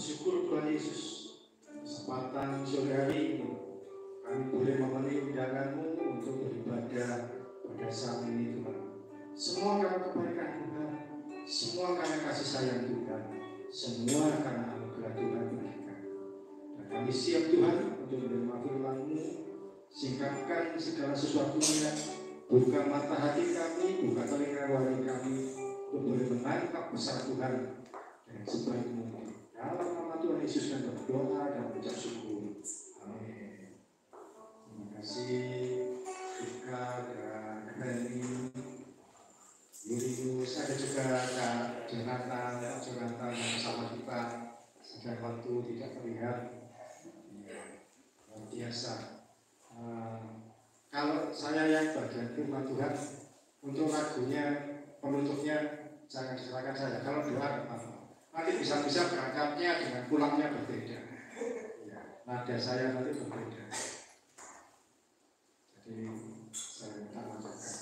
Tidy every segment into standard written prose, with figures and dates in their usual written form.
Bersyukur Tuhan Yesus, kesempatan sore hari ini kami boleh memenuhi undangan-Mu untuk beribadah pada saat ini Tuhan. Semua karena kebaikan Tuhan, semua karena kasih sayang Tuhan, semua karena anugerah Tuhan bagi kami. Dan kami siap Tuhan untuk menerima firman-Mu, singkapkan segala sesuatunya, buka mata hati kami, buka telinga rohani kami, untuk boleh menangkap pesan Tuhan dengan sebaik mungkin. Dalam nama Tuhan Yesus kami berdoa dan mengucap syukur. Amin. Terima kasih Ika dan Reni, Yurius, ada juga Kak Jonathan yang sama kita sedang waktu tidak terlihat. Luar biasa. Kalau saya yang bagian firman Tuhan, untuk lagunya penutupnya jangan diserahkan saya. Kalau doa nanti bisa-bisa berangkatnya dengan pulangnya berbeda. Ya, nada saya nanti berbeda. Jadi saya minta maafkan.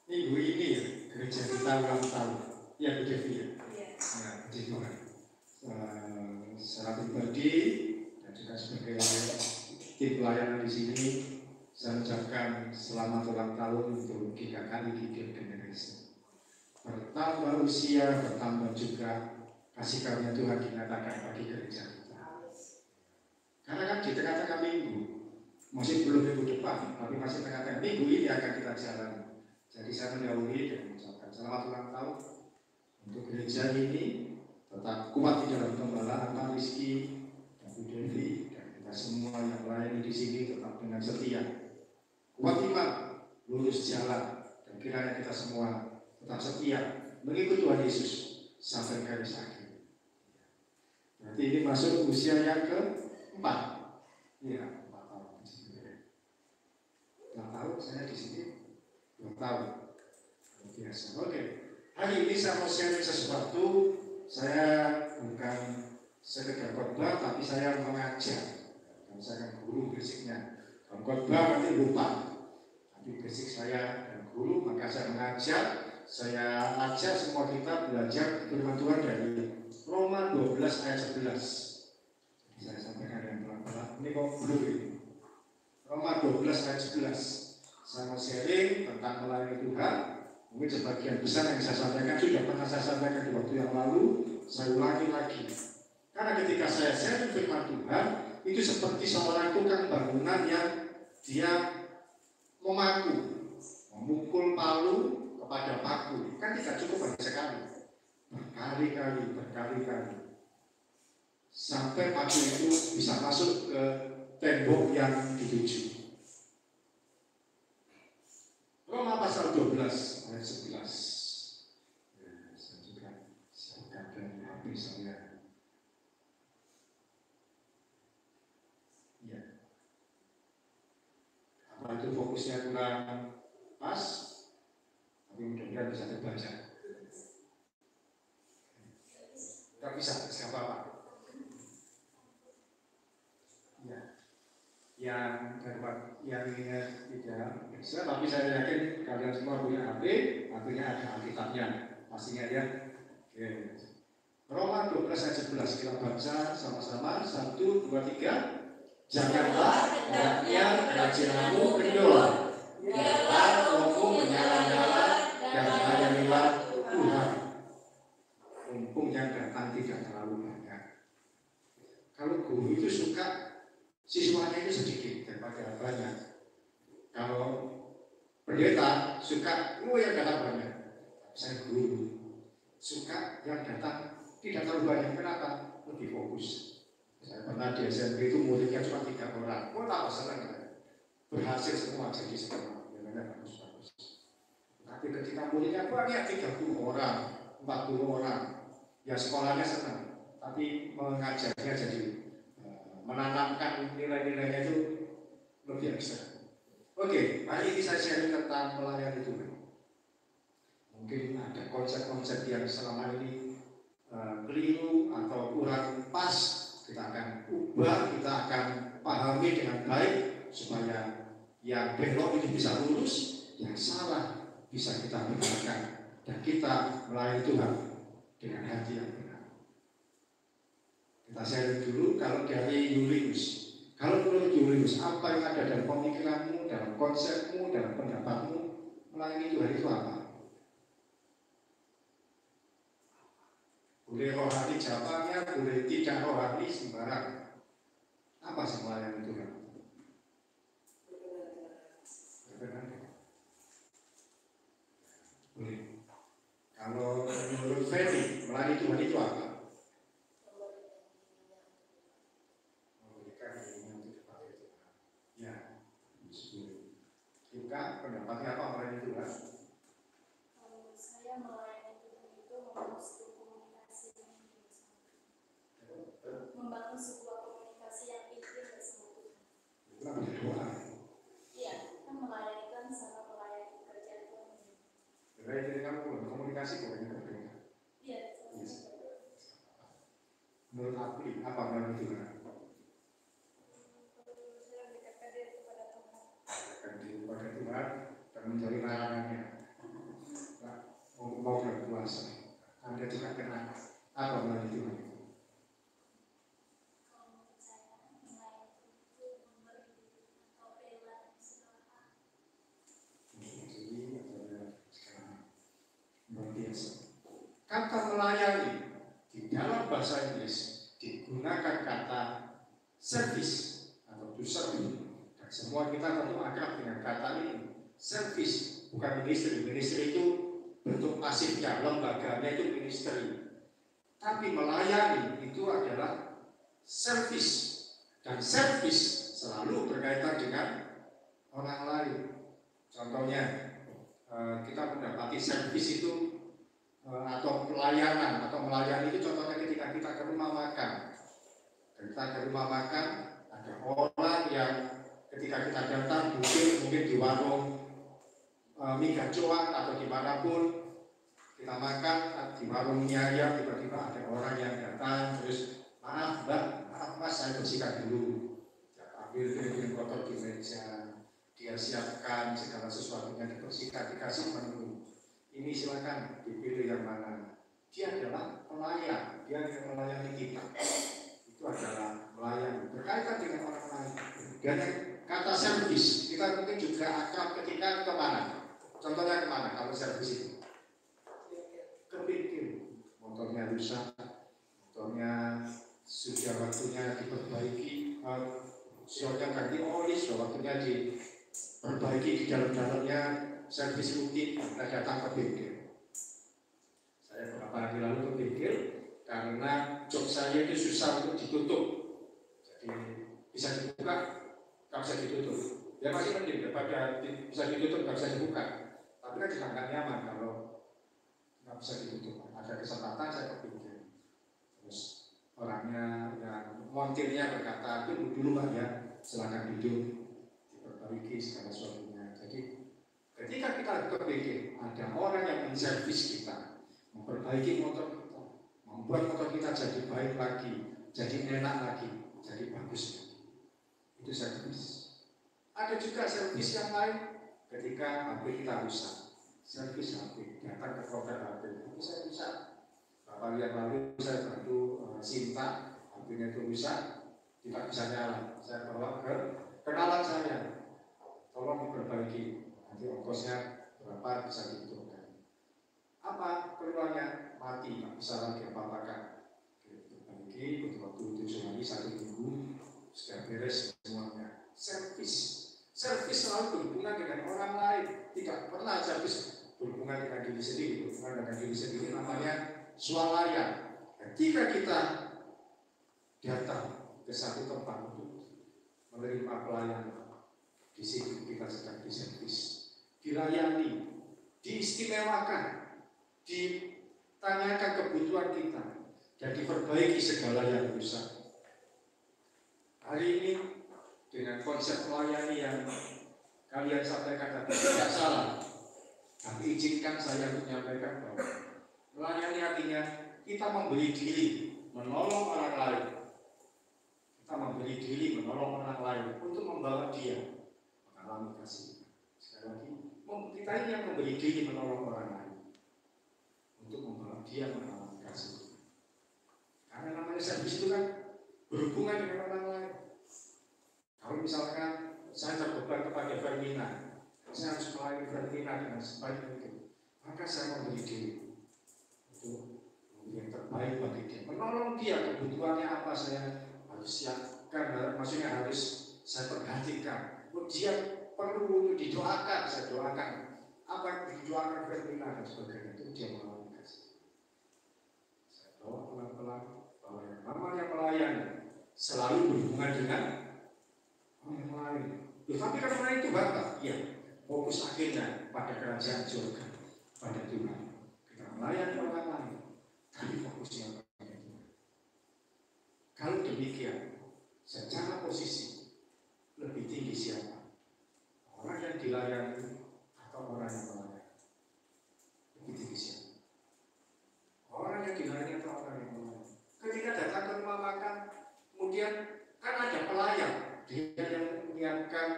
Minggu ini ya, gereja kita ulang tahun. Ya, Bu Devi ya. Nah, puji Tuhan. Secara pribadi dan juga sebagai tim pelayanan di sini, saya ucapkan selamat ulang tahun untuk GKKI Gideon Generation. Bertambah usia, bertambah juga kasih karunia Tuhan dinyatakan bagi gereja kita. Karena kan di tengah-tengah minggu, masih belum minggu depan, tapi masih tengah-tengah minggu ini akan kita jalani. Jadi saya mendahului dan mengucapkan selamat ulang tahun untuk gereja ini, tetap kuat di dalam pembelaan Pak Rizky dan Bu Devi dan kita semua yang melayani di sini tetap dengan setia, kuat iman, lurus jalan, dan kiranya kita semua tetap setia mengikut Tuhan Yesus sampai garis akhir. Berarti ini masuk usia yang ke-4. Iya, 4 tahun di sini. 4 tahun saya di sini 2 tahun. Biasa. Oke. Hari ini saya mau sharing sesuatu. Saya bukan sekedar khotbah, tapi saya mengajar. Dan saya kan guru basicnya. Kalau khotbah nanti lupa. Tapi basic saya dan guru, maka saya mengajar. Saya ajak semua kita belajar firman Tuhan dari Roma 12 ayat 11. Saya sampaikan dengan pelan-pelan. Ini kok belum ini. Roma 12 ayat 11. Saya mau sharing tentang melayani Tuhan. Mungkin sebagian besar yang saya sampaikan sudah pernah saya sampaikan di waktu yang lalu. Saya ulangi lagi. Karena ketika saya sharing firman Tuhan, itu seperti seorang tukang bangunan yang dia memukul palu pada paku, kan tidak cukup banyak sekali, berkali-kali sampai paku itu bisa masuk ke tembok yang dituju. Roma pasal 12 ayat 11. Ya, saya juga siapkan dari HP saya. Ya. Apa itu fokusnya kurang pas? Tapi mudah-mudahan bisa terbaca. Tidak bisa, siapa apa? Ya, yang ingat tidak bisa, tapi saya yakin kalian semua punya HP, artinya ada Alkitabnya, pastinya ya. Oke. Roma 12 ayat 11 kita baca sama-sama. 1, 2, 3. Janganlah hendaknya kerajinanmu kendor, biarlah rohmu menyala-nyala dan layanilah Tuhan. Mumpung yang datang tidak terlalu banyak. Kalau guru itu suka siswanya itu sedikit daripada banyak. Kalau pendeta suka yang datang banyak. Saya guru suka yang datang tidak terlalu banyak. Kenapa? Lebih fokus. Saya pernah di SMP itu muridnya cuma 3 orang. Kok tak senang kan? Berhasil semua jadi semua. Memangnya bagus-bagus. Tapi ketika muridnya banyak 30 orang, 40 orang, ya sekolahnya senang. Tapi mengajarnya jadi menanamkan nilai-nilainya itu lebih ekstra. Oke, hari ini saya sharing tentang melayani Tuhan. Mungkin ada konsep-konsep yang selama ini keliru atau kurang pas. Kita akan ubah, kita akan pahami dengan baik supaya yang belok itu bisa lurus, yang salah bisa kita benarkan dan kita melayani Tuhan dengan hati yang benar. Kita share dulu kalau dari Julius. Kalau menurut Julius, apa yang ada dalam pemikiranmu, dalam konsepmu, dalam pendapatmu, melayani Tuhan itu apa? Boleh rohani jawabannya, boleh tidak rohani sembarang. Apa sih melayani Tuhan? Boleh. Kalau menurut Feli, melayani Tuhan itu apa? Memberikan dirinya untuk dipakai Tuhan. Ya, juga pendapatnya apa melayani Tuhan? Kalau saya melayani Tuhan itu membangun sebuah komunikasi yang intim sama membangun sebuah komunikasi yang intim bersama Tuhan. Itu berdoa. Iya, kan melayani kan sama melayani pekerjaan Tuhan. Jadi kamu komunikasi bukan berdoa. Iya. Menurut aku apa melayani Tuhan? Saya mendekatkan diri kepada Tuhan. Mendekatkan diri kepada Tuhan dan menjauhi larangannya. Mau berpuasa. Anda juga kena apa melayani Tuhan? Kata melayani di dalam bahasa Inggris digunakan kata service atau to serve, dan semua kita tentu akrab dengan kata ini. Service bukan ministry. Ministry itu bentuk pasifnya, lembaganya itu ministry. Tapi melayani itu adalah service, dan service selalu berkaitan dengan orang lain. Contohnya kita mendapati service itu atau pelayanan atau melayani itu contohnya ketika kita ke rumah makan. Kita ke rumah makan, ada orang yang ketika kita datang mungkin di warung mie gacoan atau dimanapun kita makan di warungnya ya, tiba-tiba ada orang yang datang terus maaf mbak, maaf mas, saya bersihkan dulu, ambil piring kotor di meja, dia siapkan segala sesuatunya, dibersihkan, dikasih menu. Ini silakan dipilih yang mana. Dia adalah pelayan, dia yang melayani kita. Itu adalah melayani, berkaitan dengan orang lain. Dan kata servis, kita mungkin juga akrab ketika kemana? Contohnya kemana kalau servis itu? Ke bengkel, motornya rusak, motornya sudah waktunya diperbaiki, sudah ganti oli, sudah waktunya diperbaiki di dalam-dalamnya. Servis rutin, kita datang ke bengkel. Saya beberapa hari lalu ke bengkel karena jok saya itu susah untuk ditutup. Jadi bisa dibuka, nggak bisa ditutup. Ya masih mending daripada bisa ditutup, nggak bisa dibuka. Tapi kan juga nggak nyaman kalau nggak bisa ditutup. Ada kesempatan saya ke bengkel. Terus orangnya yang montirnya berkata, tunggu dulu Pak ya, silakan duduk, diperbaiki segala sesuatunya. Jadi ketika kita ke bengkel, ada orang yang menservis kita, memperbaiki motor kita, membuat motor kita jadi baik lagi, jadi enak lagi, jadi bagus lagi. Itu servis. Ada juga servis yang lain ketika HP kita rusak. Servis HP, datang ke provider HP. Tapi saya bisa. Beberapa yang lalu saya bantu Sinta, HP-nya itu rusak, tidak bisa nyala. Saya bawa ke kenalan saya, tolong diperbaiki. Nanti ongkosnya berapa bisa dihitungkan. Apa keluarnya? Mati, tak bisa lagi apa-apakan. Diperbaiki, butuh waktu 7 hari, 1 minggu, sudah beres semuanya. Servis selalu berhubungan dengan orang lain. Tidak pernah servis berhubungan dengan diri sendiri. Berhubungan dengan diri sendiri namanya swalayan. Ketika kita datang ke satu tempat untuk menerima pelayanan, di situ kita sedang diservis, dilayani, diistimewakan, ditanyakan kebutuhan kita, dan diperbaiki segala yang rusak. Hari ini dengan konsep melayani yang kalian sampaikan tadi tidak salah, tapi izinkan saya untuk menyampaikan bahwa melayani artinya kita memberi diri, menolong orang lain. Kita memberi diri, menolong orang lain untuk membawa dia mengalami kasih. Sekali lagi, kita ini yang memberi diri, menolong orang lain untuk membawa dia mengalami kasih. namanya servis itu kan berhubungan dengan orang lain. Kalau misalkan saya terbeban kepada Vermina, saya harus melayani Vermina dengan sebaik mungkin, maka saya memberi diri untuk yang terbaik bagi dia, menolong dia kebutuhannya apa saya harus siapkan, maksudnya harus saya perhatikan. Dia perlu untuk didoakan, saya doakan. Apa yang didoakan Vermina dan sebagainya itu dia melalui kasih. Saya bawa pelan-pelan bahwa yang namanya melayani selalu berhubungan dengan orang lain. Tapi kan orang itu bangga, ya. Fokus akhirnya pada kerajaan surga, pada Tuhan. Kita melayani orang lain, tapi fokusnya pada Tuhan. Kalau demikian, secara posisi lebih tinggi siapa? Orang yang dilayani atau orang yang melayani? Lebih tinggi siapa? Orang yang dilayani atau orang yang melayani? Ketika datang ke rumah makan, kemudian kan ada pelayan, dia yang menyiapkan,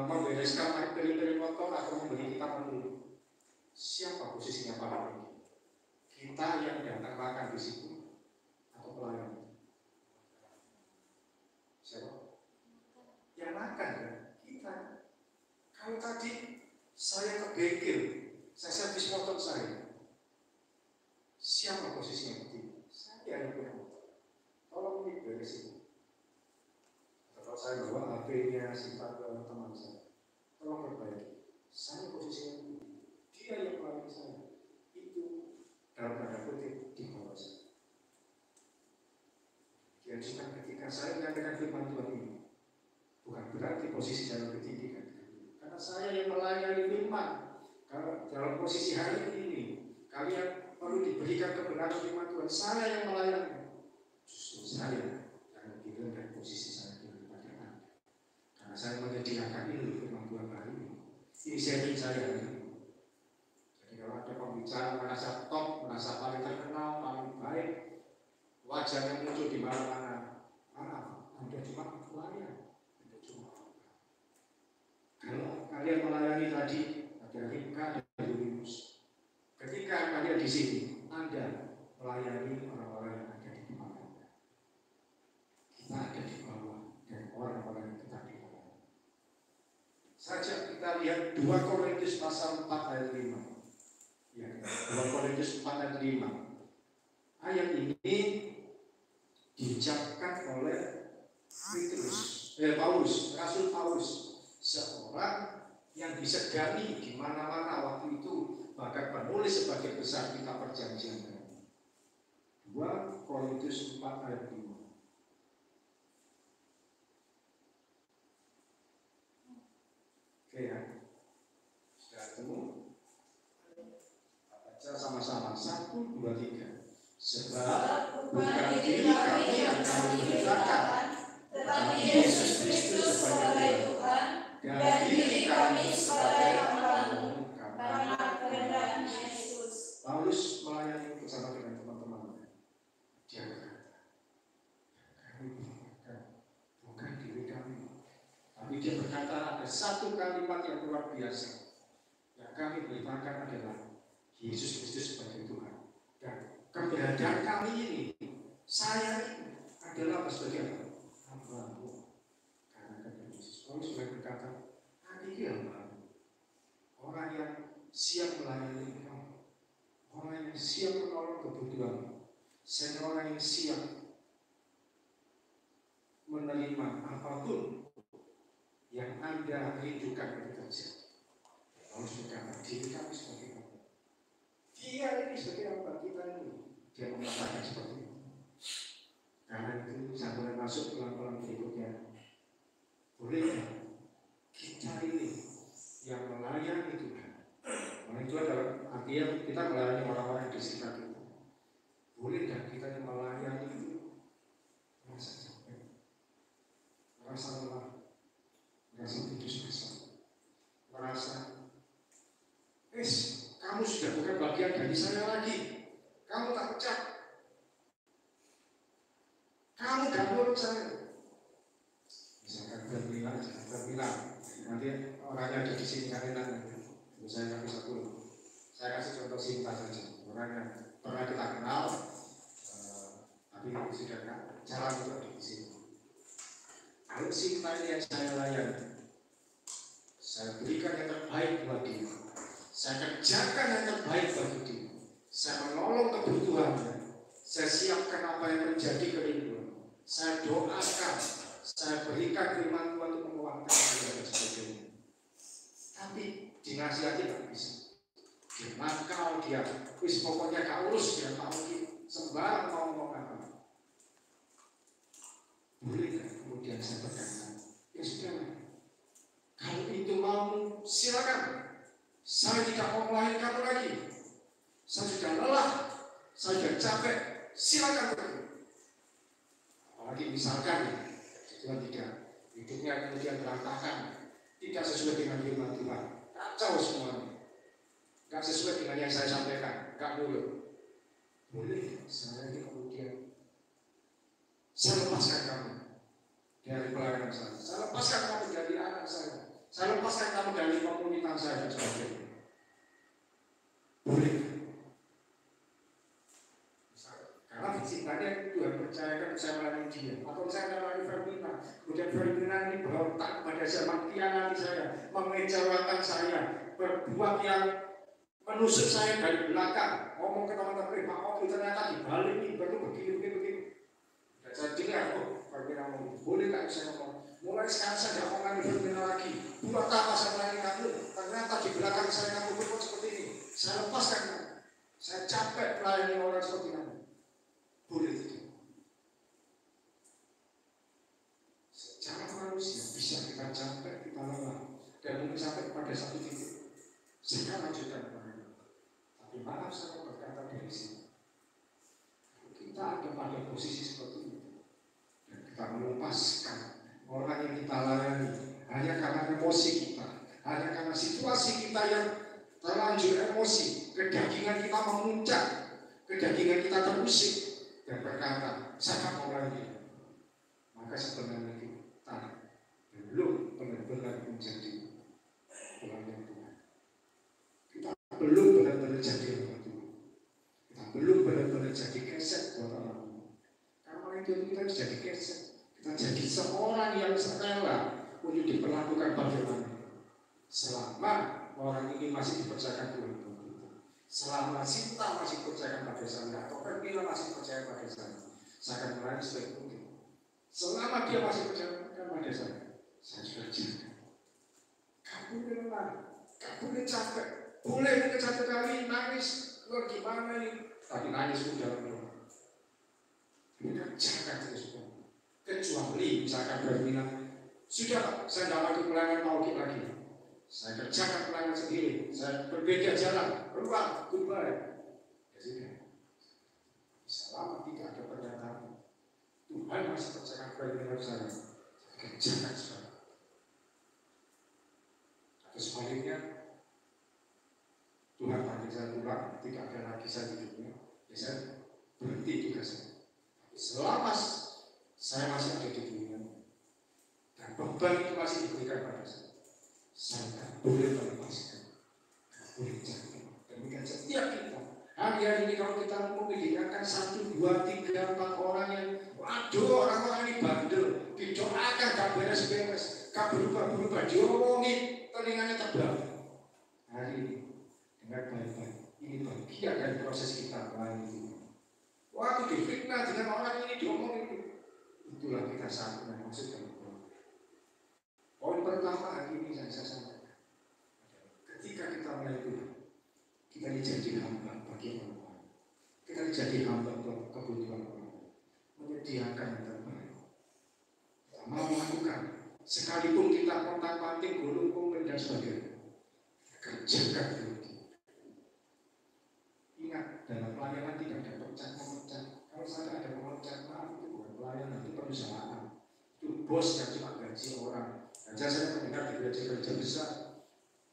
membereskan piring-piring kotor atau memberi kita menu. Siapa posisinya pada ini? Kita yang datang makan di situ atau pelayan? Siapa? Yang makan kan? Kita. Kalau tadi saya ke bengkel, saya servis motor saya, siapa posisinya begini? Saya yang punya motor. Tolong ini beresin. Kalau saya bawa HP-nya simpan ke teman saya, tolong perbaiki. Saya posisinya begini. Dia yang melayani saya. Itu dalam tanda kutip di bawah saya. Dia juga ketika saya menyampaikan firman Tuhan ini, bukan berarti posisi saya lebih tinggi kan? Karena saya yang melayani firman. Kalau dalam posisi hari ini, kalian perlu diberikan kebenaran firman Tuhan. Saya yang melayani. Justru saya yang lebih rendah posisi saya daripada Anda. Karena saya menyediakan ini firman Tuhan hari ini. Ini sharing saya hari ini. Jadi kalau ada pembicara merasa top, merasa paling terkenal, paling baik, wajahnya muncul di mana-mana, Anda cuma pelayan. Kalau kalian melayani tadi, ada Rika dan Yunus. Ketika kalian di sini, Anda melayani orang-orang yang ada di bawah. Kita ada di bawah dan orang-orang yang kita di bawah. Saja kita lihat 2 Korintus pasal 4 ayat 5. Ya, 2 Korintus 4 ayat 5. Ayat ini diucapkan oleh Paulus, Rasul Paulus, seorang yang disegani di mana-mana waktu itu, bahkan penulis sebagai besar kitab perjanjian baru. 2 Korintus 4 ayat 5. Oke ya, sudah ketemu? Baca sama-sama, 1, 2, 3. Sebab bukan diri kami yang kami bicarakan, tetapi Yesus Kristus sebagai Tuhan dan diri kami sebagai hamba-Mu karena kehendak Yesus. Paulus melayani bersama dengan teman-teman. Dia berkata, kami bukan diri kami, tapi dia berkata ada satu kalimat yang luar biasa yang kami beritakan adalah Yesus Kristus sebagai Tuhan. Dan keberadaan kami ini, saya ini adalah sebagai hamba-Mu karena kehendak Yesus. Paulus sudah berkata, kami ini hamba-Mu, orang yang siap melayani kamu, orang yang siap menolong kebutuhan, orang yang siap menerima apapun yang Anda rindukan ketika terjadi. Paulus berkata, diri kami sebagai hamba. Dia ini sebagai hamba kita ini. Dia mengatakan seperti itu. Karena itu saya mulai masuk pelan-pelan berikutnya. Bolehkah kita ini yang melayani Tuhan? Melayani Tuhan dalam artian kita melayani orang-orang di sekitar kita. Bolehkah kita yang melayani itu merasa capek, merasa lelah, merasa putus asa, merasa kamu sudah bukan bagian dari saya lagi, kamu tak pecah, kamu gak menurut saya. Misalkan berbilang, nanti orangnya ada di sini kan enak. Saya kasih satu, saya kasih contoh singkat saja. Orang yang pernah kita kenal, tapi sudah nggak jalan untuk di sini. Kalau cinta yang saya layani, saya berikan yang terbaik buat dia, saya kerjakan yang terbaik bagi dia, saya menolong kebutuhannya, saya siapkan apa yang menjadi kerinduan, saya doakan, saya berikan firman Tuhan untuk menguatkan dia dan sebagainya. Tapi dinasihati nggak bisa. Dia nakal, dia wis pokoknya gak urus, dia tahu sembarang mau ngomong apa. Boleh kan kemudian saya berkata, ya sudah, kalau itu mau silakan. Saya tidak mau melayani kamu lagi. Saya sudah lelah, saya sudah capek, silakan pergi. Apalagi misalkan Tuhan tidak, hidupnya kemudian berantakan, tidak sesuai dengan firman Tuhan, kacau semuanya. Gak sesuai dengan yang saya sampaikan, gak boleh. Boleh, saya ini kemudian saya lepaskan kamu dari pelayanan saya lepaskan kamu dari anak saya lepaskan kamu dari komunitas saya dan sebagainya. Boleh. Karena cintanya Tuhan percayakan saya melayani dia, atau saya melayani Fermina, kemudian Fermina ini berontak kepada saya, mengkhianati saya, mengecewakan saya, berbuat yang menusuk saya dari belakang, ngomong ke teman-teman, Pak Oki ternyata dibalik ini baru begini. Dan saya dengar, Fermina ngomong, boleh tak saya ngomong? Mulai sekarang saya tidak mau ngomong Fermina lagi. Buat apa saya melayani kamu? Ternyata di belakang saya ngaku berbuat seperti ini. Saya lepaskan kamu. Saya capek melayani orang seperti kamu. Boleh tidak? Secara manusia bisa kita capek, kita lelah, dan mungkin sampai pada satu titik. Saya lanjutkan. Tapi maaf saya berkata dari sini, kita ada pada posisi seperti itu dan kita melepaskan orang yang kita layani hanya karena emosi kita, hanya karena situasi kita yang terlanjur emosi, kedagingan kita memuncak, kedagingan kita terusik dan berkata, saya tak mau lagi. Maka sebenarnya kita belum benar-benar menjadi pelayan Tuhan. Kita belum benar-benar jadi orang Tuhan. Kita belum benar-benar jadi keset buat orang Tuhan. Karena itu kita jadi keset. Kita jadi seorang yang rela untuk diperlakukan bagaimana. Selama orang ini masih dipercayakan Tuhan. Selama Sinta masih percaya pada saya, atau Permila masih percaya pada saya akan melayani sebaik mungkin. Selama dia masih percaya pada saya sudah jaga. Kamu lelah, kamu capek. Boleh mungkin satu kali nangis, lo gimana ini? Tapi nangis pun dalam doa. Kita jaga terus. Kecuali misalkan Permila, sudah saya tidak lagi pelayanan Tauhid lagi. Saya kerjakan pelayanan sendiri, saya berbeda jalan, berubah, goodbye. Ya sudah. Selama tidak ada pernyataan, Tuhan masih percayakan kepada saya kerjakan sekarang. Atau sebaliknya, Tuhan panggil saya pulang, tidak ada lagi saya di dunia, ya saya berhenti tugas saya. Tapi selama saya masih ada di dunia, dan beban itu masih diberikan pada saya tak boleh melepaskan, tak boleh jatuh. Demikian setiap kita. Hari ini kalau kita memikirkan 1, 2, 3, 4 orang yang, waduh orang-orang ini bandel, didoakan gak beres-beres, gak berubah-berubah, diomongin, telinganya terbang. Hari ini, dengar baik-baik, ini bagian dari proses kita melayani Tuhan. Waktu difitnah dengan orang ini diomongin, itulah kita saat ini maksudkan. Poin pertama hari ini yang saya sampaikan, ketika kita melayani Tuhan, kita jadi hamba bagi orang. Kita jadi hamba buat kebutuhan orang. Menyediakan yang terbaik. Kita mau melakukan, sekalipun kita kontak-kontak, gulung-gulung dan sebagainya. Kerjakan dulu. Ingat, dalam pelayanan tidak ada pemecat-pemecat. Kalau saya ada pemecat, maaf itu bukan pelayanan, itu perusahaan. Itu bos yang cuma gaji orang. Saja saya mendengar di gereja-gereja besar,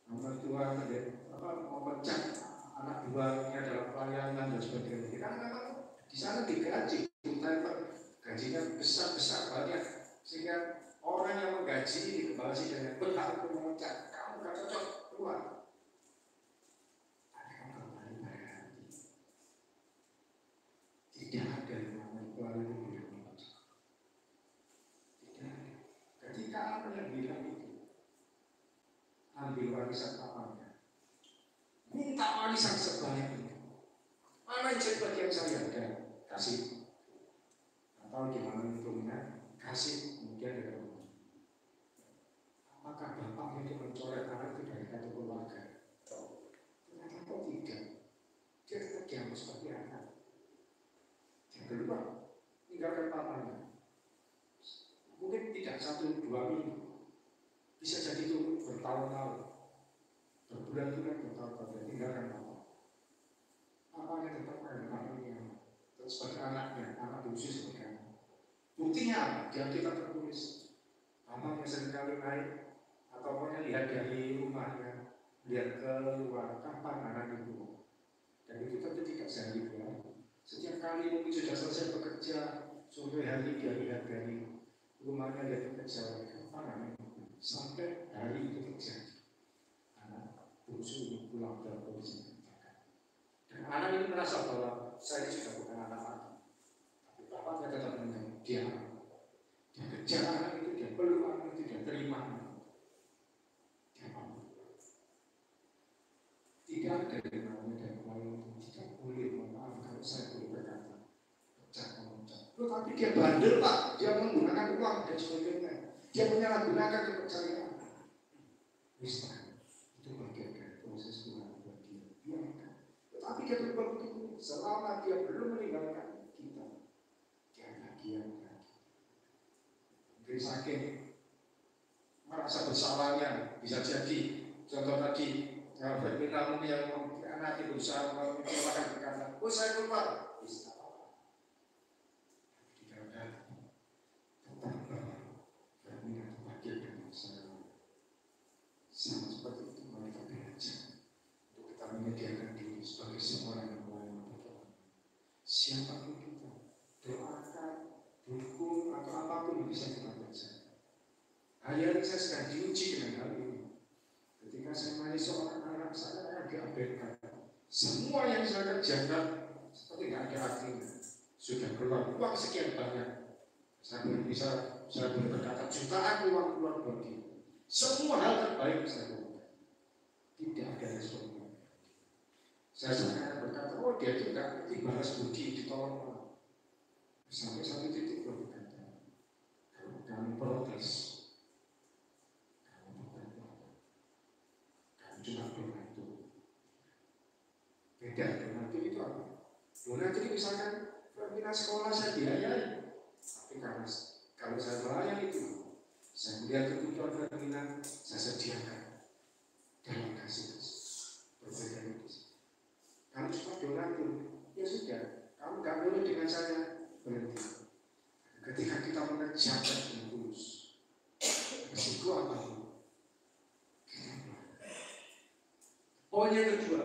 nomor Tuhan memecat anak buahnya dalam pelayanan dan sebagainya. Karena memang di sana digaji, gajinya besar-besar banyak, sehingga orang yang menggaji ini kembali dengan berhak untuk memecat. Kamu gak cocok, keluar. Ada yang kembali pada hati. Tidak ada yang namanya pelayanan kasih. Atau gimana hitungnya, kasih kemudian ada rumah. Apakah bapak itu mencoret anak itu dari satu keluarga? Ternyata kok tidak. Dia tetap dianggap seperti anak. Yang kedua, tinggalkan papanya. Mungkin tidak 1-2 minggu, bisa jadi itu bertahun-tahun, berbulan-bulan, bertahun-tahun, tinggalkan papa. Papanya tetap ada anaknya, terus sebagai anaknya, anak bungsu sebagai anak. Buktinya apa? Di Alkitab tertulis, papanya seringkali naik, atau pokoknya lihat dari rumahnya, lihat keluar kapan anak itu. Dan itu tentu tidak sehari dua. Setiap kali mungkin sudah selesai bekerja, sore hari dia lihat dari rumahnya, lihat bekerja, kapan anak itu. Sampai hari itu terjadi. Anak bungsu ini pulang dalam kondisi meninggalkan. Dan anak ini merasa bahwa saya sudah bukan anak lagi. Tapi bapaknya tetap menganggap dia anak. Dia kejar anak itu, dia peluk anak itu, dia terima anak. Tidak ada yang namanya dan kalau tidak boleh, maaf kalau saya boleh berkata, pecah mengucap. Tetapi dia bandel Pak, dia menggunakan uang dan sebagainya, dia menyalahgunakan kepercayaan. Misalnya, itu bagian dari proses Tuhan buat dia. Biarkan. Tetapi dia berbuat begitu selama dia belum meninggalkan kita. Dia bagian dari kita. Mungkin saking merasa bersalahnya, bisa jadi contoh tadi. Kalau berminat yang anak itu berusaha melakukan berkata, oh saya keluar, bisa apa? Tidak ada. Tetap berminat bagian dari saya. Sama seperti itu mari kita belajar untuk kita menyediakan diri sebagai seorang yang melayani Tuhan. Siapapun kita, doakan, dukung atau apapun yang bisa kita belajar. Hari-hari saya sedang diuji dengan hal ini. Ketika saya melayani seorang anak, saya agak abaikan. Semua yang saya kerjakan seperti tidak ada artinya. Sudah keluar uang sekian banyak. Saya boleh berkata jutaan uang keluar buat dia. Semua hal terbaik saya lakukan. Tidak ada respon. Saya sangat berkata, oh dia juga dibalas budi, ditolong orang. Sampai satu titik berkata, kalau kami protes, cuma donatur. Beda donatur itu apa? Donatur itu misalkan pembinaan sekolah saya biayai, tapi karena kalau saya melayani itu, saya melihat kebutuhan pembinaan, saya sediakan dalam kasih berbeda itu. Kalau cuma donatur, ya sudah, kamu nggak boleh dengan saya berhenti. Ketika kita mengerjakan dengan tulus, risiko apa? Poin yang kedua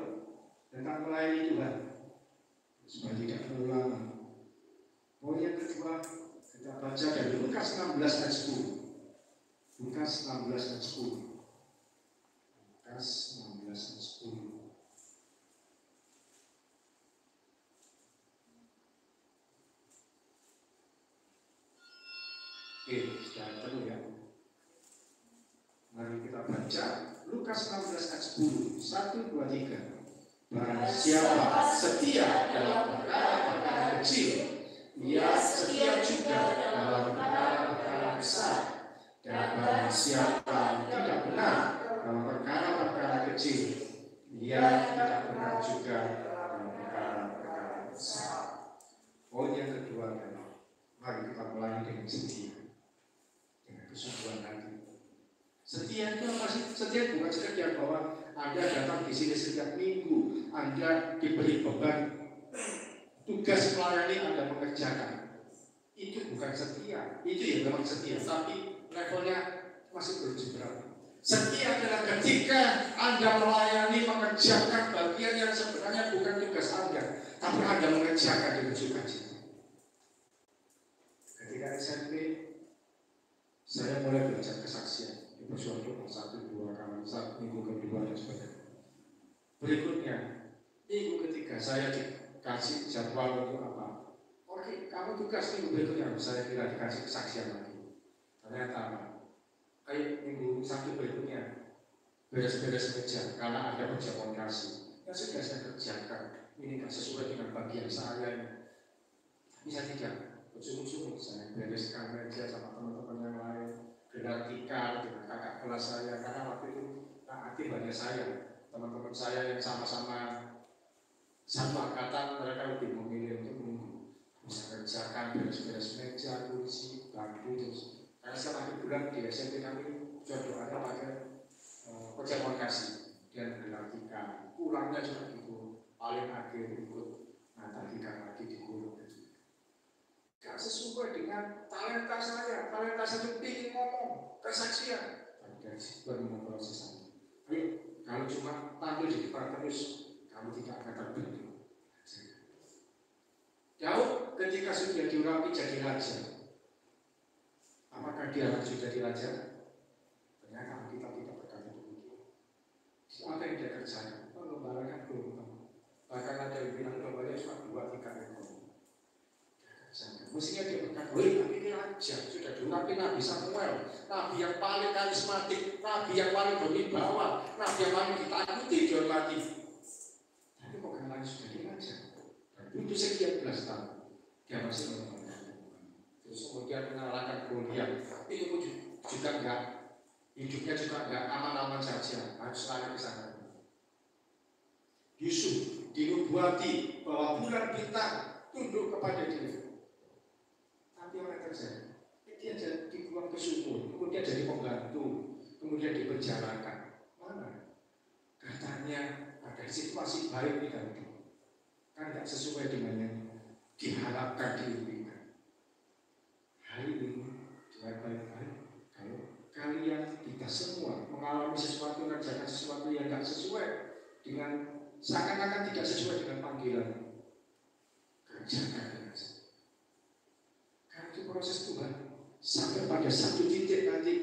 tentang melayani Tuhan supaya tidak terulang. Poin yang kedua kita baca dari Lukas 16 ayat 10. Lukas 16 ayat 10. Lukas 16 ayat 10. Oke, sudah ketemu ya. Mari kita baca Lukas 16 ayat 10. 1, 2, 3. Barang siapa setia dalam perkara-perkara kecil, ia setia juga dalam perkara-perkara besar. Dan barang siapa tidak benar dalam perkara-perkara kecil, ia tidak benar juga dalam perkara-perkara besar. Poin yang kedua adalah mari kita melayani dengan setia, dengan kesungguhan hati. Setia itu apa sih? Setia bukan sekedar bahwa Anda datang di sini setiap minggu, Anda diberi beban tugas melayani, Anda mengerjakan. Itu bukan setia. Itu ya memang setia, tapi levelnya masih belum seberapa. Setia adalah ketika Anda melayani, mengerjakan bagian yang sebenarnya bukan tugas Anda, tapi Anda mengerjakan dengan sukacita. Ketika SMP, saya mulai belajar kesaksian. Bersuatu 1-2 kali, minggu kedua dan sebagainya. Berikutnya, minggu ketiga saya dikasih jadwal untuk apa? Oke, kamu tugas minggu berikutnya, saya kira dikasih kesaksian lagi. Ternyata apa? Kayak minggu Sabtu berikutnya beres-beres kerja karena ada kerja komunikasi. Ya sudah saya kerjakan. Ini kan sesuai dengan bagian saya. tidak sungguh-sungguh saya bereskan meja sama teman-teman yang lain, gelar tikar dengan kakak kelas saya, karena waktu itu aktif hanya saya. Teman-teman saya yang sama-sama satu angkatan, mereka lebih memilih untuk menunggu. Bisa kerjakan beres-beres meja, kursi, bangku, terus. Karena setiap akhir bulan di SMP kami doanya pakai perjamuan kasih dan gelar tikar. Pulangnya juga gitu, paling akhir ikut Natal tikar lagi di guru. Gak sesuai dengan talenta saya itu ingin ngomong, kesaksian. Dan Tuhan memproses saya. Ayo, kalau cuma tampil di depan terus, kamu tidak akan terbentuk. Daud ketika sudah diurapi jadi raja, apakah dia langsung jadi raja? Ternyata kita tidak berkata begitu. Apa yang dia kerjakan? Mengembalakan domba. Bahkan ada yang bilang dombanya cuma 2-3 ekor. Mestinya dia berkata, tapi ini raja, sudah diurapi Nabi Samuel, Nabi yang paling karismatik, Nabi yang paling berwibawa, Nabi yang paling ditakuti, dihormati. Tapi kok kan lagi sudah jadi raja? Itu sekian belas tahun, dia masih mengembangkan. Terus kemudian mengalahkan Goliat, itu pun juga enggak, hidupnya juga enggak aman-aman saja, harus lari ke sana. Yusuf dinubuati bahwa bulan bintang tunduk kepada dia. Tapi orang terjadi, dia dibuang ke sumur, kemudian jadi pembantu, kemudian dipenjarakan. Mana? Katanya ada situasi baik di dalam hidup, kan tidak sesuai dengan yang diharapkan diimpikan. Hari ini dengan baik-baik, kalau kalian kita semua mengalami sesuatu, mengerjakan sesuatu yang tidak sesuai dengan seakan-akan tidak sesuai dengan panggilan, kerjakan dengan itu proses Tuhan sampai pada satu titik nanti.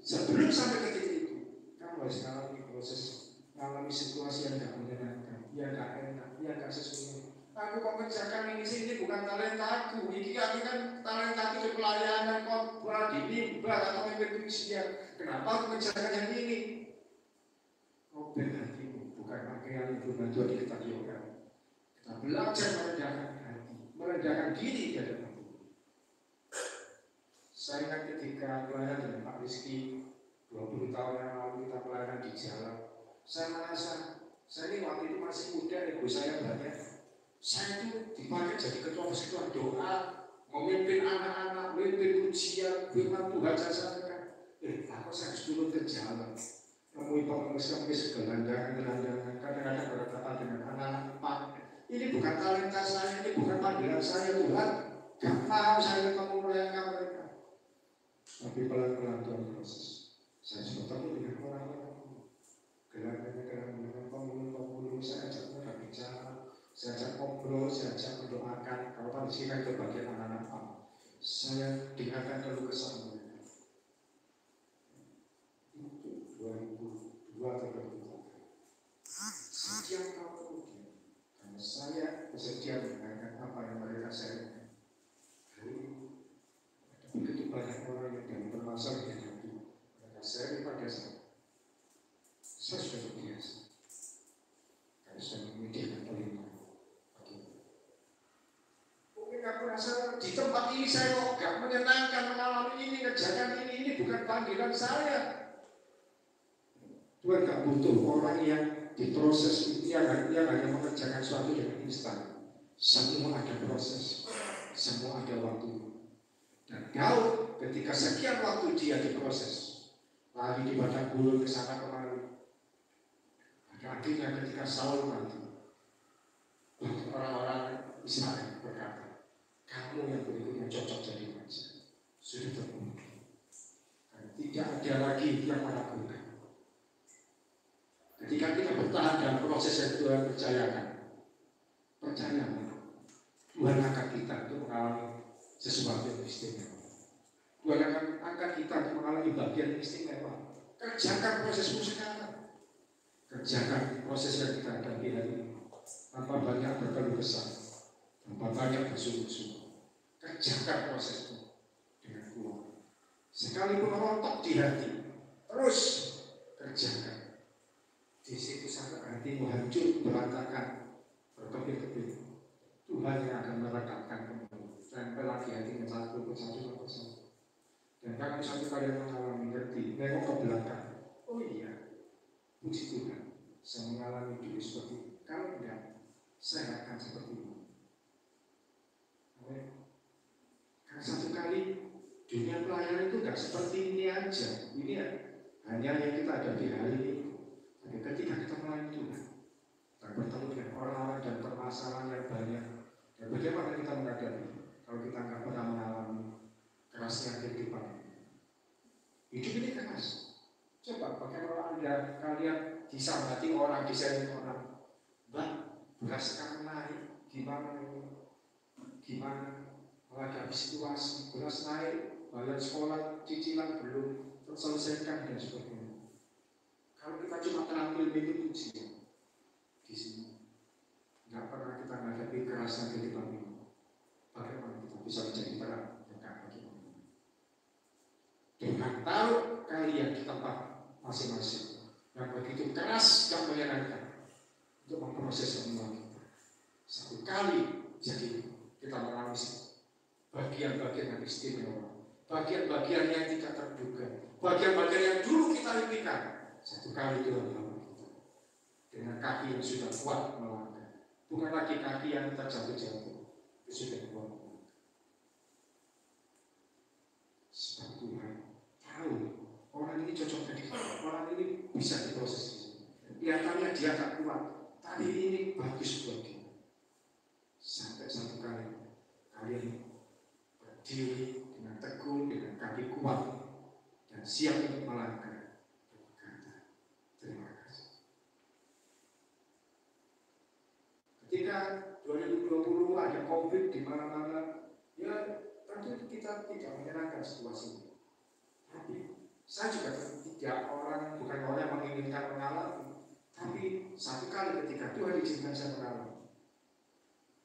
Sebelum sampai ke titik itu, kamu harus mengalami proses, mengalami situasi yang tidak menyenangkan, yang tidak enak, yang tidak sesuai. Aku mengerjakan ini sih, ini bukan talenta aku. Ini kan talenta aku di pelayanan, khotbah, di mimbar atau memimpin usia. Kenapa aku mengerjakan yang ini? Robek hatimu, bukan pakaian yang firman Tuhan diketahui orang. Kita belajar merendahkan hati, merendahkan diri dari Allah. Saya ingat ketika pelayanan dengan Pak Rizky 20 tahun yang lalu kita pelayanan di jalan. Saya merasa, saya ini waktu itu masih muda, ego saya banyak. Saya itu dipakai jadi ketua doa, memimpin anak-anak, memimpin ujian, firman Tuhan saya sampaikan. Aku harus turun ke jalan. Nemui pengemis-pengemis gelandangan, kadang-kadang berkata dengan anak-anak Pak, ini bukan talenta saya, ini bukan panggilan saya Tuhan. Gak tahu saya ketemu mereka. Tapi pelan-pelan Tuhan proses. Saya sudah ketemu dengan orang-orang, gelandangan pemulung, saya ajak mereka bicara, saya ajak ngobrol, saya ajak mendoakan. Kalau Pak Rizky kan itu bagian anak-anak Pak, saya dengarkan keluh kesah mereka. Itu 2002 atau 2003. Sekian tahun kemudian, karena saya bersedia mendengarkan apa yang mereka sampaikan. Begitu banyak orang yang dalam bermasalah di hati mereka sering pada saya sudah terbiasa. Karena saya memikirkan kelima. Mungkin aku rasa di tempat ini saya kok gak menyenangkan mengalami ini, kerjakan ini bukan panggilan saya. Tuhan gak butuh orang yang diproses, yang hanya mengerjakan sesuatu dengan instan. Semua ada proses, semua ada waktu. Dan Daud ketika sekian waktu dia diproses, lari di padang gurun ke sana kemari. Pada akhirnya ketika Saul mati, orang-orang Israel berkata, kamu yang berikutnya cocok jadi raja. Sudah terbukti. Dan tidak ada lagi yang meragukan. Ketika kita bertahan dalam proses yang Tuhan percayakan, percayalah Tuhan akan kita untuk mengalami sesuatu yang istimewa. Tuhan akan angkat kita untuk mengalami bagian istimewa. Kerjakan prosesmu sekarang. Kerjakan proses yang kita hadapi hari ini. Tanpa banyak berkeluh kesah, tanpa banyak bersungguh-sungguh. Kerjakan prosesmu dengan kuat. Sekalipun rontok di hati, terus kerjakan. Di situ sampai hatimu hancur, berantakan, berkepit-kepit. Tuhan yang akan meredamkan kembali. Dan satu kali mengalami ngerti, nengok ke belakang. Oh iya, puji Tuhan, saya mengalami diri seperti ini. Kalau tidak, saya akan seperti ini. Karena satu kali dunia pelayanan itu nggak seperti ini aja. Ini ya, hanya yang kita hadapi hari ini. Tapi ketika kita melayani Tuhan, kita bertemu dengan orang-orang dan permasalahan yang banyak. Dan bagaimana kita menghadapi kalau kita nggak pernah mengalami kerasnya kehidupan. Hidup ini keras. Coba bagaimana kalian disambati orang, disayang orang. Mbak, beras sekarang naik, gimana ini? Gimana menghadapi situasi, beras naik, bayar sekolah, cicilan belum terselesaikan dan sebagainya. Kalau kita cuma terampil minum ujian di sini, nggak pernah kita menghadapi kerasan kehidupan ini. Bagaimana kita bisa menjadi terang dekat bagi orang? Tuhan tahu kalian di tempat masing-masing yang begitu keras dan menyenangkan untuk memproses semua kita. Satu kali jadi kita mengalami bagian-bagian yang istimewa, bagian-bagian yang tidak terduga, bagian-bagian yang dulu kita impikan. Satu kali Tuhan bawa kita dengan kaki yang sudah kuat melangkah, bukan lagi kaki yang terjatuh-jatuh, itu sudah kuat. Sebab Tuhan tahu orang ini cocok tadi, orang ini bisa diproses. Kelihatannya dia tak kuat, tapi ini bagus buat dia. Sampai satu kali kalian berdiri dengan teguh, dengan kaki kuat, dan siap untuk melangkah. Berkata, terima kasih. Ketika 2020 ada COVID di mana-mana, ya tentu kita tidak menyenangkan situasi ini. Tapi saya juga tidak bukan orang yang menginginkan mengalami, tapi satu kali ketika Tuhan izinkan saya mengalami.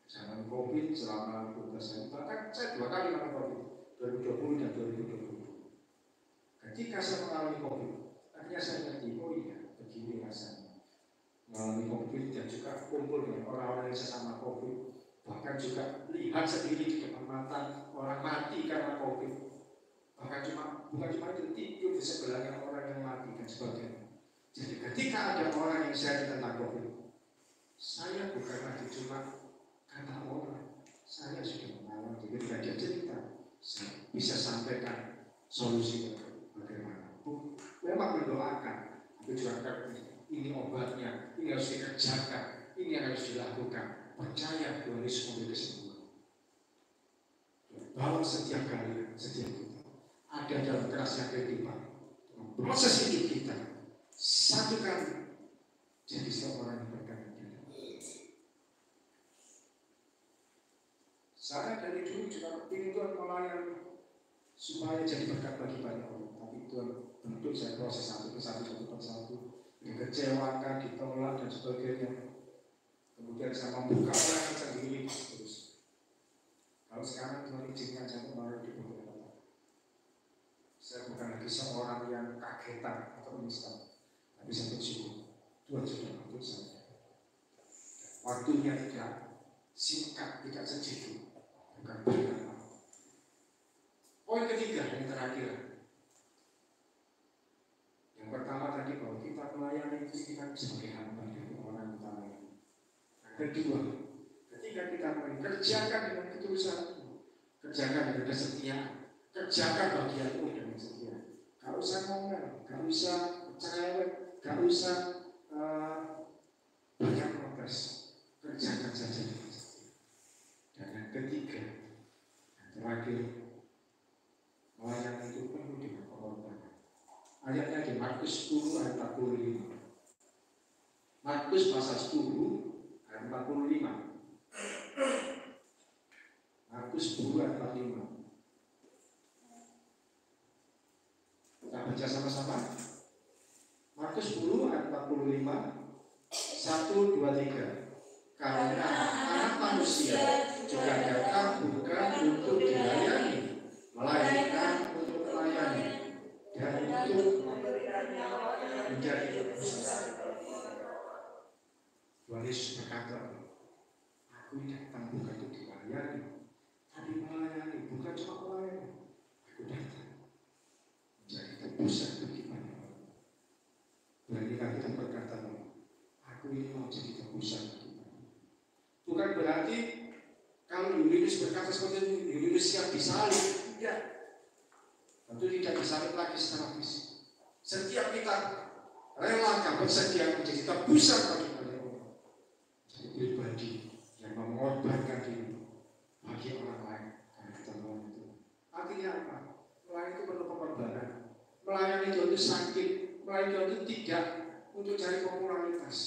Jangan COVID selama 12 tahun, bahkan saya 2 kali mengalami COVID, 2020 dan 2020. Ketika saya mengalami COVID, akhirnya saya ngerti, oh iya, begini rasanya mengalami COVID dan juga kumpul dengan orang-orang yang sesama COVID, bahkan juga lihat sendiri di depan mata orang mati karena COVID, bahkan bukan cuma itu, tidur di sebelahnya orang yang mati dan sebagainya. Jadi ketika ada orang yang share tentang COVID, saya bukan lagi cuma kata orang, saya sudah mengalami. Ketika dia cerita, saya bisa sampaikan solusinya bagaimana. Memang mendoakan, tapi juga ini obatnya, ini harus dikerjakan, ini yang harus dilakukan. Percaya Tuhan Yesus memberi kesembuhan. Bahwa setiap kali, setiap kita ada dalam kerasnya kehidupan, proses hidup kita, satu kali jadi seorang yang berkata. Saya dari dulu juga ingin Tuhan melayani supaya jadi berkat bagi banyak orang. Tapi Tuhan bentuk saya proses satu persatu, dikecewakan, ditolak dan sebagainya. Kemudian saya membuka orang sendiri terus. Kalau sekarang Tuhan izinkan saya kemarin di beberapa, saya bukan lagi seorang yang kagetan atau instan, tapi saya bersyukur Tuhan sudah bentuk saya. Waktunya tidak singkat, tidak sedikit. Bukan benar. Poin ketiga yang terakhir. Yang pertama tadi bahwa kita melayani itu kita sebagai hamba dari orang yang melayani. Yang kedua, ketika kita mengerjakan dengan ketulusan, kerjakan dengan kesetiaan, kerjakan bagianmu dengan setia. Gak usah ngomel, gak usah cerewet, gak usah banyak protes. Kerjakan saja dengan setia. Dan yang ketiga, yang terakhir, melayani itu penuh dengan pengorbanan. Ayatnya di Markus 10 ayat 45. Markus pasal 10 ayat 45. Markus 10 ayat 45. Kita baca sama-sama. Markus 10 ayat 45. 1, 2, 3. Karena anak manusia juga datang bukan untuk dilayani, melainkan untuk melayani dan untuk menjadi perusahaan. Tuhan Yesus berkata, aku datang bukan untuk dilayani, tapi melayani, bukan cuma melayani. Aku datang pusat bagaimana? Beranikah kita berkata, aku ini mau jadi terpusat bagaimana? Bukan berarti kalau Yulius berkata seperti itu, Yulius siap disalib. Tidak. Tentu tidak disalib lagi secara fisik. Setiap kita relakan bersedia menjadi terpusat bagi banyak orang. Jadi pribadi yang mengorbankan diri bagi orang lain karena kita mau itu. Artinya apa? Melayani itu perlu pengorbanan. Melayani Tuhan itu sakit. Melayani Tuhan itu tidak untuk cari popularitas.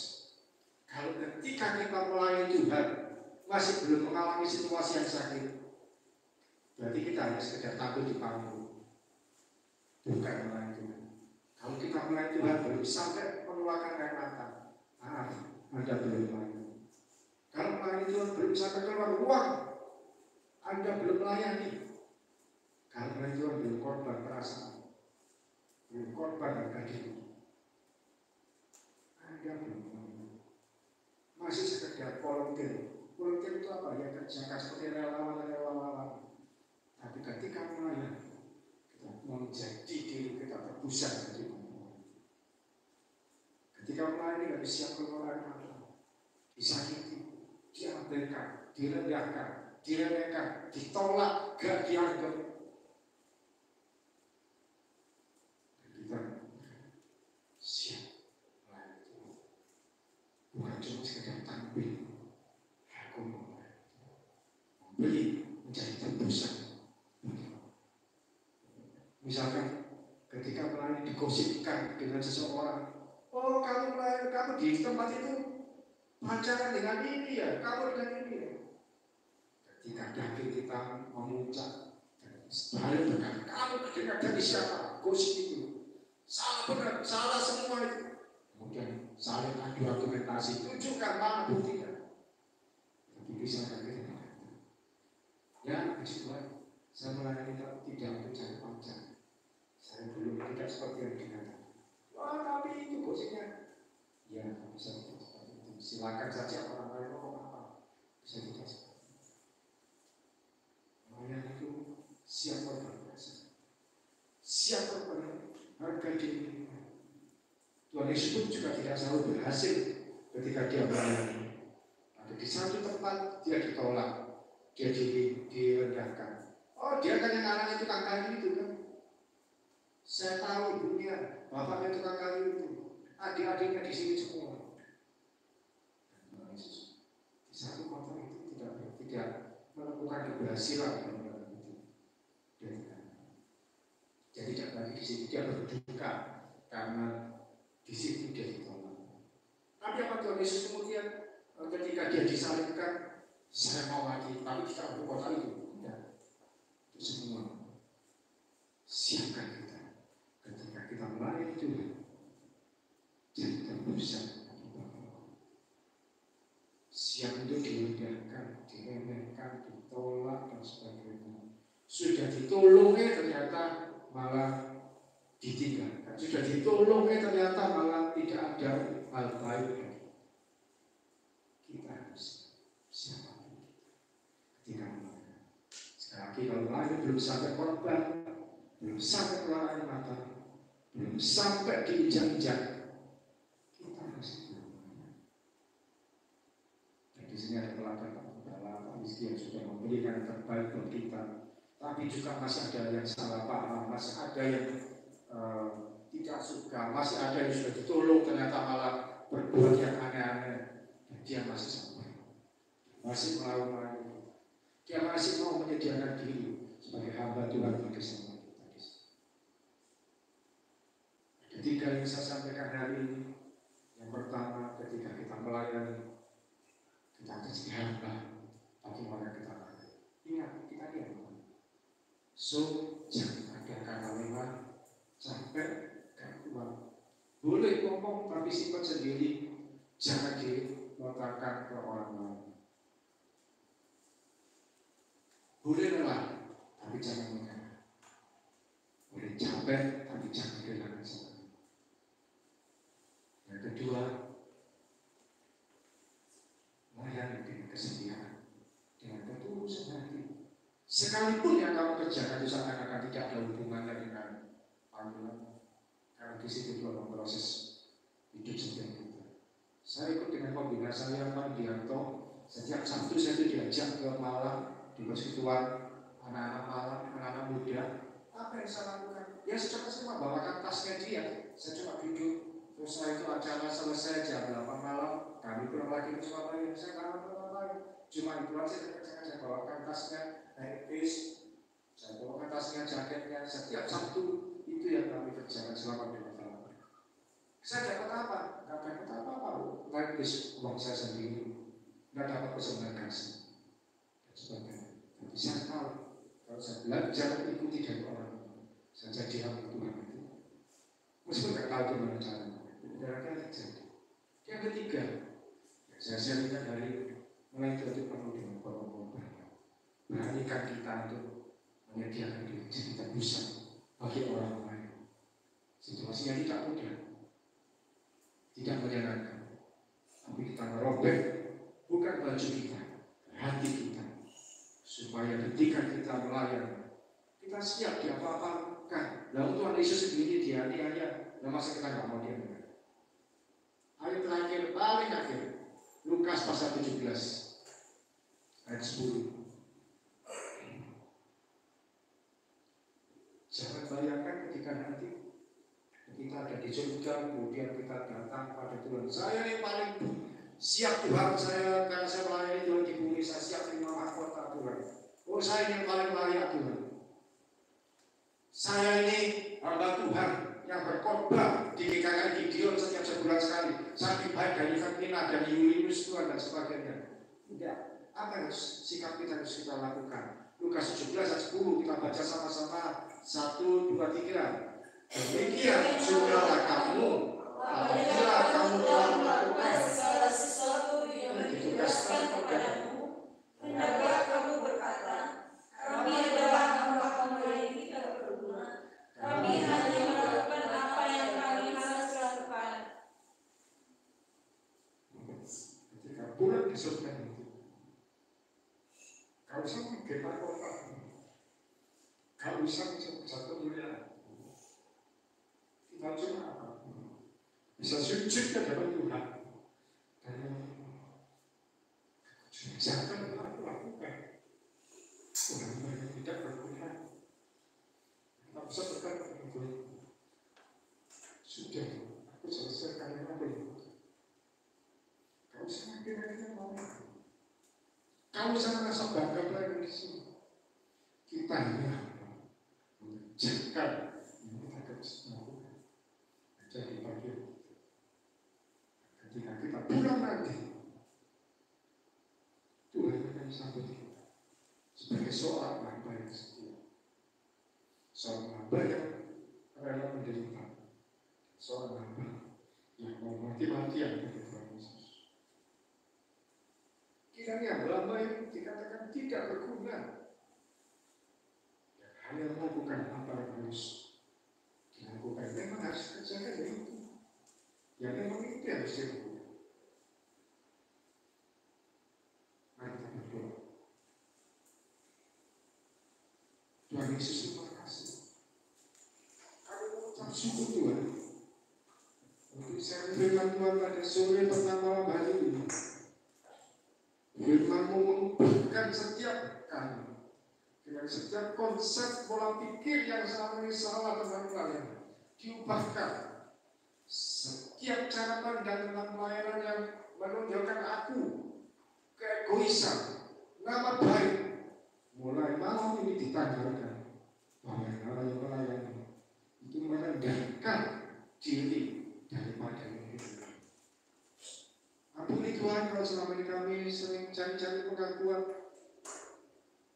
Kalau ketika kita melayani Tuhan masih belum mengalami situasi yang sakit, berarti kita hanya sekedar takut di panggung, bukan melayani Tuhan. Kalau kita melayani Tuhan belum sampai mengeluarkan air mata, maaf, Anda belum melayani. Kalau melayani Tuhan belum sampai keluar uang, Anda belum melayani. Kalau melayani Tuhan belum korban perasaan, belum korban harga diri, Anda belum melayani. Masih sekedar volunteer. Volunteer itu apa? Ya kerjakan seperti relawan. Tapi ketika melayani, kita menjadi diri kita terpusat dari mana. Ketika melayani nggak siap keluar air mata, disakiti, diabaikan, direndahkan, diremehkan, ditolak, gak dianggap. Dan kita siap melayani. Bukan cuma sekedar tampil. Aku membeli menjadi terpusat. Misalkan ketika melayani digosipkan dengan seseorang, oh kamu melayani, kamu di tempat itu pacaran dengan ini ya, kamu dengan ini ya. Ketika daging kita memuncak dan sebalik berkata, kamu kedengar dari siapa? Gosip itu salah benar, salah semua itu. Kemudian saling adu argumentasi, tunjukkan mana buktinya. Tapi bisa kita ya, Tuhan, saya melayani tidak untuk cari pajak. Saya belum tidak seperti yang dikatakan. Wah, tapi itu gosipnya. Ya, bisa tidak seperti itu. Silakan saja orang lain ngomong apa. Bisa tidak seperti itu. Melayani itu siap berproses, siap berperan harga diri. Tuhan Yesus pun juga tidak selalu berhasil ketika dia melayani. Ada di satu tempat dia ditolak. Dia direndahkan. Oh, dia kan yang anaknya tukang kayu itu kan. Saya tahu ibunya, bapaknya tukang kayu itu. Adik-adiknya di sini semua. Dan Yesus di satu kota itu tidak menemukan keberhasilan dalam itu. Dia tidak lagi di situ, dia berduka karena di situ dia ditolak. Tapi apa Tuhan Yesus kemudian ketika dia disalibkan, saya mau mati, tapi tidak untuk kota itu. Tidak. Itu semua siapkan kita ketika kita melayani Tuhan. Jadi terpusat. Siap untuk direndahkan, diremehkan, ditolak dan sebagainya. Sudah ditolongnya ternyata malah ditinggalkan. Sudah ditolongnya ternyata malah tidak ada hal baik. Kita harus siapa? Ketika melayani. Sekali lagi kalau melayani belum sampai korban, belum sampai keluar air mata, belum sampai diinjak-injak, kita harus melayani. Dan di sini ada teladan Pak Rizky yang sudah memberikan yang terbaik buat kita. Tapi juga masih ada yang salah paham, masih ada yang tidak suka, masih ada yang sudah ditolong ternyata malah berbuat yang aneh-aneh. Dan dia masih sampai, masih melawan. Dia masih mau menyediakan diri sebagai hamba Tuhan bagi semua kita. Ketiga yang saya sampaikan hari ini, yang pertama ketika kita melayani, kita akan jadi hamba bagi orang kita layani. Ingat, kita diam. So, jangan ada kata lewat sampai keluar. Boleh ngomong tapi simpan sendiri, jangan dilontarkan ke orang lain. Boleh lelah, tapi jangan menyerah. Boleh capek, tapi jangan kehilangan semangat. Yang kedua, melayani dengan kesediaan, dengan ketulusan hati. Sekalipun yang kamu kerjakan itu seakan-akan tidak ada hubungannya dengan panggilan, karena di situ juga proses hidup setiap kita. Saya ikut dengan pembina saya Pak Dianto. Setiap Sabtu saya diajak ke Malang di persekutuan anak-anak Malang, anak-anak muda. Apa yang saya lakukan? Ya saya membawakan tasnya dia. Saya cuma duduk. Terus setelah itu acara selesai jam 8 malam, kami pulang lagi ke Surabaya. Saya kangen pulang lagi. Cuma itu aja saya bawakan tasnya, naik bis, saya bawakan tasnya, jaketnya. Setiap Sabtu itu yang kami kerjakan selama 2 tahun. Saya dapat apa? Nggak dapat apa-apa. Naik bis uang saya sendiri. Nggak dapat kesenangan kasih. Dan sebagainya. Tapi saya tahu kalau saya belajar ikuti dari orang, saya jadi hamba Tuhan itu. Meskipun nggak tahu gimana caranya. Benar-benar terjadi. Yang ketiga, saya lihat dari mulai itu perlu dengan korban. Beranikan kita untuk menyediakan diri jadi tebusan bagi orang lain. Situasinya tidak mudah, tidak menyenangkan, tapi kita merobek bukan baju kita, hati kita, supaya ketika kita melayani, kita siap diapa-apakan. Lalu Tuhan Yesus sendiri dianiaya, masa kita nggak mau dia. Ayat terakhir, paling akhir, Lukas pasal 17 ayat 10. Jangan bayangkan ketika nanti kita ada di surga, kemudian kita datang pada Tuhan. Saya yang paling siap Tuhan, saya karena saya melayani Tuhan di bumi, saya siap terima mahkota Tuhan. Oh, saya yang paling layak Tuhan. Saya ini hamba Tuhan yang berkhotbah di GKKI Gideon setiap sebulan sekali. Saya baik dari Fatina, dari Yulius Tuhan dan sebagainya. Tidak. Apa yang sikap kita harus kita lakukan? Lukas 17 ayat 10 kita baca sama-sama. 1, 2, 3. Demikian sudahlah kamu apabila kamu telah melakukan segala sesuatu yang ditugaskan kepadamu, hendaklah kamu berkata, kami adalah hamba-hamba yang tidak berguna. Kami hanya melakukan apa yang kami harus lakukan. Ketika pulang di surga itu, kau usah menggetar kota, kau usah jatuh mulia. Kita cuma apa? Bisa sujud ke hadapan Tuhan. Dan jangan aku lakukan. Tuhan yang tidak berguna. Kita bisa berkata begitu. Sudah, aku selesaikan yang aku. Kau semakin akhirnya mau. Kau sangat merasa bangga lagi di sini. Kita hanya mengerjakan yang kita harus lakukan. Jadi bagi ketika kita pulang nanti, Tuhan akan sambut kita sebagai seorang hamba yang setia, seorang hamba yang rela menderita, seorang hamba yang mau mati-matian bagi Tuhan Yesus. Kiranya hamba yang dikatakan tidak berguna, dan hanya melakukan apa yang harus dilakukan, memang harus kerjakan itu. Ya memang itu yang harus dilakukan. Mari kita berdoa. Tuhan Yesus, terima kasih. Kami mengucap syukur Tuhan untuk saya firman Tuhan pada sore pertama hari ini. Firman-Mu mengubahkan setiap kami dengan setiap konsep pola pikir yang selama ini salah tentang pelayanan diubahkan. Setiap cara pandang tentang pelayanan yang menunjukkan aku keegoisan, nama baik, mulai malam ini ditanggalkan bahwa yang melayani itu merendahkan diri daripada hidup. Ampuni Tuhan kalau selama ini kami sering cari-cari pengakuan,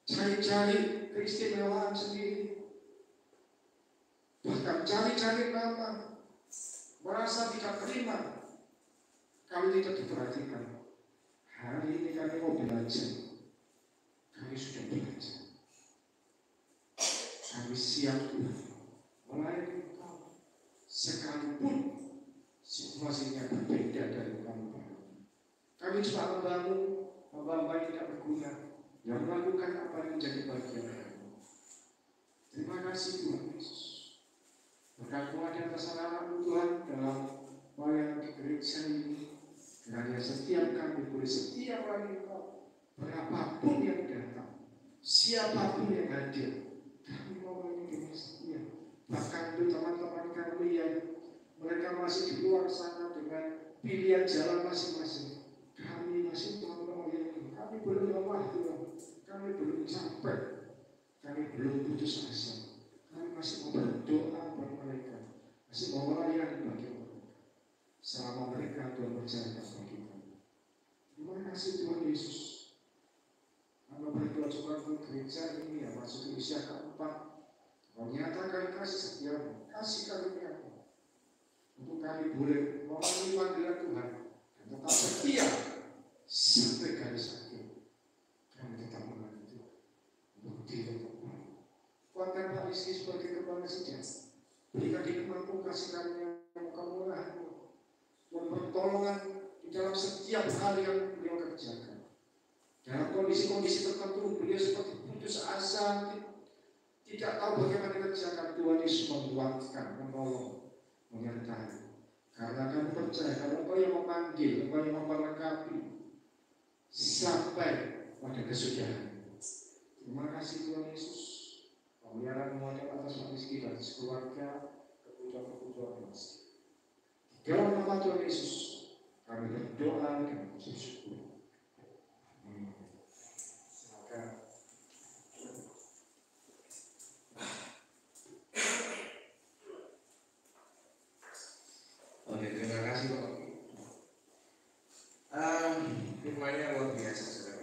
cari-cari keistimewaan sendiri, bahkan cari-cari nama, merasa tidak terima kalau tidak diperhatikan. Hari ini kami mau belajar. Kami sudah belajar. Kami siap Tuhan melayani Engkau sekalipun situasinya berbeda dari kami. Kami cuma membangun hamba-hamba yang tidak berguna, yang melakukan apa yang menjadi bagian kami. Terima kasih Tuhan Yesus. Berkat di atas anak Tuhan dalam pelayanan di gereja ini, kiranya setiap kami boleh setiap hari berapapun yang datang, siapapun yang hadir, kami mau ini dengan setia. Bahkan untuk teman-teman kami yang mereka masih di luar sana dengan pilihan jalan masing-masing, kami masih mau ini. Kami belum lelah Tuhan, kami belum capek, kami belum putus asa. Kami masih mau berdoa buat mereka, masih mau melayani bagi mereka selama mereka Tuhan percayakan bagi kami. Terima kasih Tuhan Yesus. Kami berdoa juga untuk gereja ini yang masuk ke usia keempat, menyatakan kasih setiamu, kasih karunia-Mu, untuk kami boleh memenuhi panggilan Tuhan dan tetap setia sampai garis akhir. Kami tetap melayani Tuhan untuk diri Tuhan. Kuatkan Pak Rizky sebagai kepala sejati. Berikan hikmat-Mu, kasih karunia-Mu, kemurahan-Mu, dan pertolongan di dalam setiap hal yang beliau kerjakan. Dalam kondisi-kondisi tertentu beliau seperti putus asa, tidak tahu bagaimana dikerjakan. Tuhan Yesus menguatkan, menolong, menyertai. Karena kami percaya kalau Engkau yang memanggil, Engkau yang memperlengkapi sampai pada kesudahan. Terima kasih Tuhan Yesus. Pemeliharaan menguatkan atas Pak Rizky dan sekeluarga, kebutuhan-kebutuhan masjid. Dalam nama Tuhan Yesus, kami berdoa dan mengucap syukur. Silakan. Oke, terima kasih Pak. Firman-Nya luar biasa, saudara.